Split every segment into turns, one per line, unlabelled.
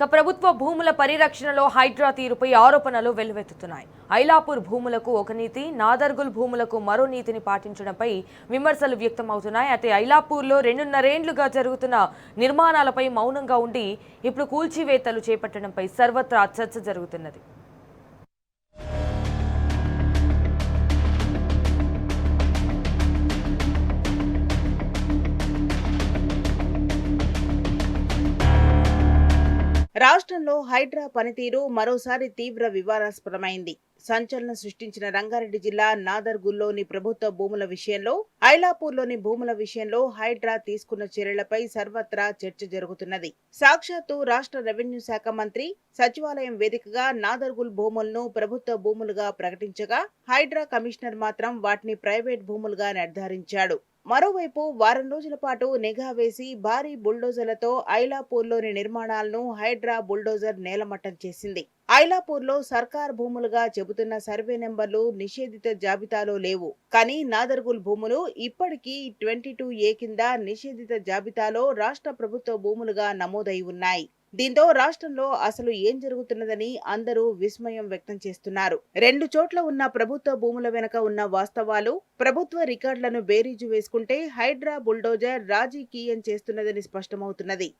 ప్రభుత్వ భూముల పరిరక్షణలో హైడ్రా తీరుపై ఆరోపణలు వెల్లువెత్తుతున్నాయి. ఐలాపూర్ భూములకు ఒక నీతి, నాదర్గుల్ భూములకు మరో నీతిని పాటించడంపై విమర్శలు వ్యక్తమవుతున్నాయి. అయితే ఐలాపూర్లో 2.5 ఏళ్లుగా జరుగుతున్న నిర్మాణాలపై మౌనంగా ఉండి ఇప్పుడు కూల్చివేతలు చేపట్టడంపై సర్వత్రా చర్చ జరుగుతున్నది.
రాష్ట్రంలో హైడ్రా పనితీరు మరోసారి తీవ్ర వివాదాస్పదమైంది. సంచలనం సృష్టించిన రంగారెడ్డి జిల్లా నాదర్గుల్లోని ప్రభుత్వ భూముల విషయంలో, ఐలాపూర్లోని భూముల విషయంలో హైడ్రా తీసుకున్న చర్యలపై సర్వత్రా చర్చ జరుగుతున్నది. సాక్షాత్తు రాష్ట్ర రెవెన్యూ శాఖ మంత్రి సచివాలయం వేదికగా నాదర్గుల్ భూములను ప్రభుత్వ భూములుగా ప్రకటించగా, హైడ్రా కమిషనర్ మాత్రం వాటిని ప్రైవేట్ భూములుగా నిర్ధారించాడు. మరోవైపు వారం రోజుల పాటు నిఘా వేసి భారీ బుల్డోజర్లతో ఐలాపూర్లోని నిర్మాణాలను హైడ్రా బుల్డోజర్ నేలమట్టం చేసింది. ఐలాపూర్లో సర్కార్ భూములుగా చెబుతున్న సర్వే నెంబర్లు నిషేధిత జాబితాలో లేవు. కానీ నాదర్గుల్ భూములు ఇప్పటికీ 22A కింద నిషేధిత జాబితాలో రాష్ట్ర ప్రభుత్వ భూములుగా నమోదై ఉన్నాయి. దీంతో రాష్ట్రంలో అసలు ఏం జరుగుతున్నదని అందరూ విస్మయం వ్యక్తం చేస్తున్నారు. 2 చోట్ల ఉన్న ప్రభుత్వ భూముల వెనుక ఉన్న వాస్తవాలు, ప్రభుత్వ రికార్డులను బేరీజు వేసుకుంటే హైడ్రా బుల్డోజర్ రాజకీయం చేస్తున్నదని స్పష్టమవుతున్నది.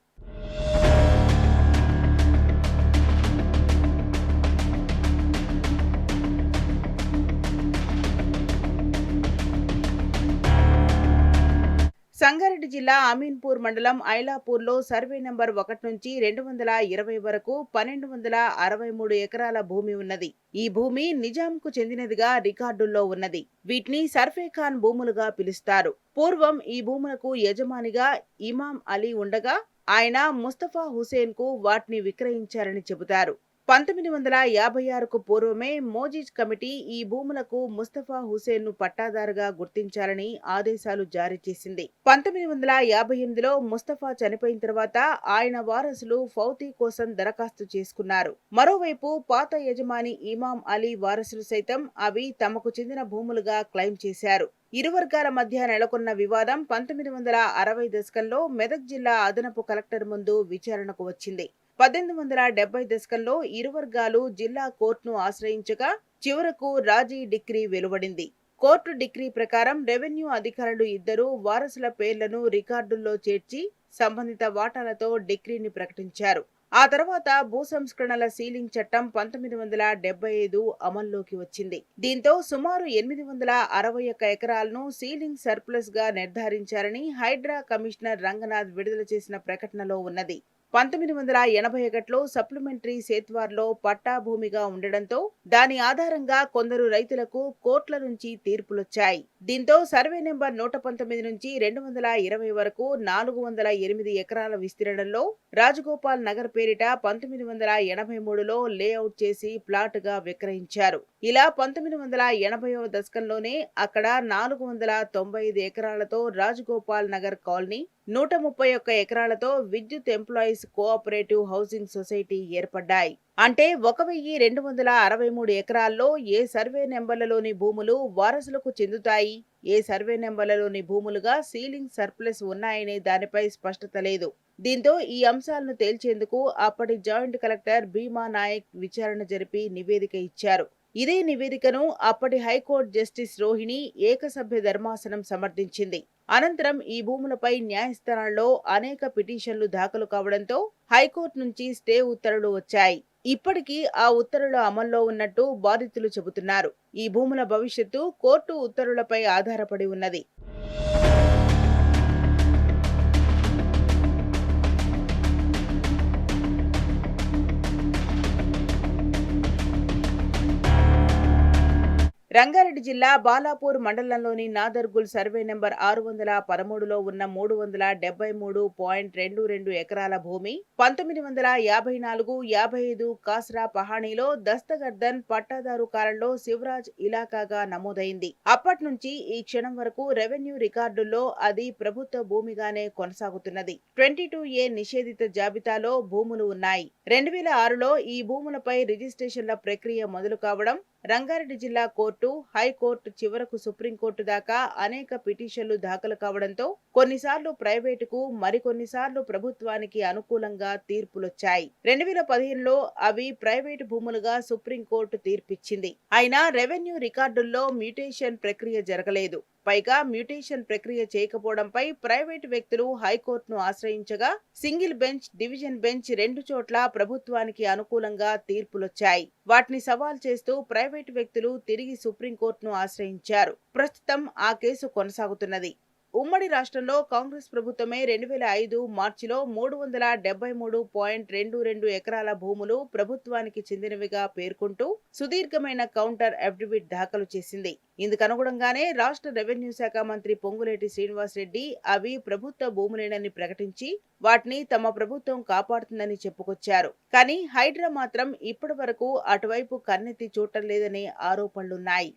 సంగారెడ్డి జిల్లా అమీన్పూర్ మండలం ఐలాపూర్లో సర్వే నెంబర్ 1 నుంచి 220 వరకు 1263 ఎకరాల భూమి ఉన్నది. ఈ భూమి నిజాంకు చెందినదిగా రికార్డుల్లో ఉన్నది. వీటిని సర్ఫే ఖాన్ భూములుగా పిలుస్తారు. పూర్వం ఈ భూములకు యజమానిగా ఇమాం అలీ ఉండగా ఆయన ముస్తఫా హుసేన్ కు వాటిని విక్రయించారని చెబుతారు. 1956కు పూర్వమే మోజిజ్ కమిటీ ఈ భూములకు ముస్తఫా హుసేన్ ను పట్టాదారుగా గుర్తించాలని ఆదేశాలు జారీ చేసింది. 1958లో ముస్తఫా చనిపోయిన తర్వాత ఆయన వారసులు ఫౌతీ కోసం దరఖాస్తు చేసుకున్నారు. మరోవైపు పాత యజమాని ఇమాం అలీ వారసులు సైతం అవి తమకు చెందిన భూములుగా క్లెయిమ్ చేశారు. ఇరు వర్గాల మధ్య నెలకొన్న వివాదం 1960 దశకంలో మెదక్ జిల్లా అదనపు కలెక్టర్ ముందు విచారణకు వచ్చింది. 1870 దశకంలో ఇరు వర్గాలు జిల్లా కోర్టును ఆశ్రయించగా చివరకు రాజీ డిక్రీ వెలువడింది. కోర్టు డిక్రీ ప్రకారం రెవెన్యూ అధికారులు ఇద్దరు వారసుల పేర్లను రికార్డుల్లో చేర్చి సంబంధిత వాటాలతో డిక్రీని ప్రకటించారు. ఆ తర్వాత భూ సంస్కరణల సీలింగ్ చట్టం 1975 అమల్లోకి వచ్చింది. దీంతో సుమారు 861 ఎకరాలను సీలింగ్ సర్ప్లస్ గా నిర్ధారించారని హైడ్రా కమిషనర్ రంగనాథ్ విడుదల చేసిన ప్రకటనలో ఉన్నది. 1981లో సప్లిమెంటరీ సేత్వార్లో పట్టా భూమిగా ఉండడంతో దాని ఆధారంగా కొందరు రైతులకు కోర్టుల నుంచి తీర్పులొచ్చాయి. దీంతో సర్వే నెంబర్ 119 నుంచి 220 వరకు 408 ఎకరాల విస్తీర్ణంలో రాజగోపాల్ నగర్ పేరిట 1983లో లేఅవుట్ చేసి ప్లాటుగా విక్రయించారు. ఇలా 1980వ దశకంలోనే అక్కడ 495 ఎకరాలతో రాజగోపాల్ నగర్ కాలనీ, 131 ఎకరాలతో విద్యుత్ ఎంప్లాయీస్ కోఆపరేటివ్ హౌసింగ్ సొసైటీ ఏర్పడ్డాయి. అంటే 1263 ఎకరాల్లో ఏ సర్వే నెంబర్లలోని భూములు వారసులకు చెందుతాయి, ఏ సర్వే నెంబర్లలోని భూములుగా సీలింగ్ సర్ప్లస్ ఉన్నాయనే దానిపై స్పష్టత లేదు. దీంతో ఈ అంశాలను తేల్చేందుకు అప్పటి జాయింట్ కలెక్టర్ భీమా నాయక్ విచారణ జరిపి నివేదిక ఇచ్చారు. ఇదే నివేదికను అప్పటి హైకోర్టు జస్టిస్ రోహిణి ఏకసభ్య ధర్మాసనం సమర్థించింది. అనంతరం ఈ భూములపై న్యాయస్థానాల్లో అనేక పిటిషన్లు దాఖలు కావడంతో హైకోర్టు నుంచి స్టే ఉత్తర్వులు వచ్చాయి. ఇప్పటికీ ఆ ఉత్తర్వులు అమల్లో ఉన్నట్టు బాధితులు చెబుతున్నారు. ఈ భూముల భవిష్యత్తు కోర్టు ఉత్తర్వులపై ఆధారపడి ఉన్నది. రంగారెడ్డి జిల్లా బాలాపూర్ మండలంలోని నాదర్గుల్ సర్వే నెంబర్ 613లో ఉన్న 373.22 ఎకరాల భూమి 1954-55 కాస్రా పహాణీలో దస్తగర్దన్ పట్టాదారు కాలంలో శివరాజ్ ఇలాకాగా నమోదైంది. అప్పటి నుంచి ఈ క్షణం వరకు రెవెన్యూ రికార్డుల్లో అది ప్రభుత్వ భూమిగానే కొనసాగుతున్నది. 22A నిషేధిత జాబితాలో భూములు ఉన్నాయి. 2006లో ఈ భూములపై రిజిస్ట్రేషన్ల ప్రక్రియ మొదలు కావడం, రంగారెడ్డి జిల్లా కోర్టు, హైకోర్టు చివరకు సుప్రీంకోర్టు దాకా అనేక పిటిషన్లు దాఖలు కావడంతో కొన్నిసార్లు ప్రైవేటుకు మరికొన్నిసార్లు ప్రభుత్వానికి అనుకూలంగా తీర్పులొచ్చాయి. 2015లో అవి ప్రైవేటు భూములుగా సుప్రీంకోర్టు తీర్పిచ్చింది. అయినా రెవెన్యూ రికార్డుల్లో మ్యూటేషన్ ప్రక్రియ జరగలేదు. పైగా మ్యూటేషన్ ప్రక్రియ చేయకపోవడంపై ప్రైవేటు వ్యక్తులు హైకోర్టును ఆశ్రయించగా సింగిల్ బెంచ్, డివిజన్ బెంచ్ రెండు చోట్ల ప్రభుత్వానికి అనుకూలంగా తీర్పులొచ్చాయి. వాటిని సవాల్ చేస్తూ ప్రైవేటు వ్యక్తులు తిరిగి సుప్రీంకోర్టును ఆశ్రయించారు. ప్రస్తుతం ఆ కేసు కొనసాగుతున్నది. ఉమ్మడి రాష్ట్రంలో కాంగ్రెస్ ప్రభుత్వమే 2005 మార్చిలో 373.22 ఎకరాల భూములు ప్రభుత్వానికి చెందినవిగా పేర్కొంటూ సుదీర్ఘమైన కౌంటర్ అఫిడవిట్ దాఖలు చేసింది. ఇందుకనుగుణంగానే రాష్ట్ర రెవెన్యూ శాఖ మంత్రి పొంగులేటి శ్రీనివాసరెడ్డి అవి ప్రభుత్వ భూములేనని ప్రకటించి వాటిని తమ ప్రభుత్వం కాపాడుతుందని చెప్పుకొచ్చారు. కానీ హైడ్రా మాత్రం ఇప్పటి వరకు అటువైపు కన్నెత్తి చూడటం లేదనే ఆరోపణలున్నాయి.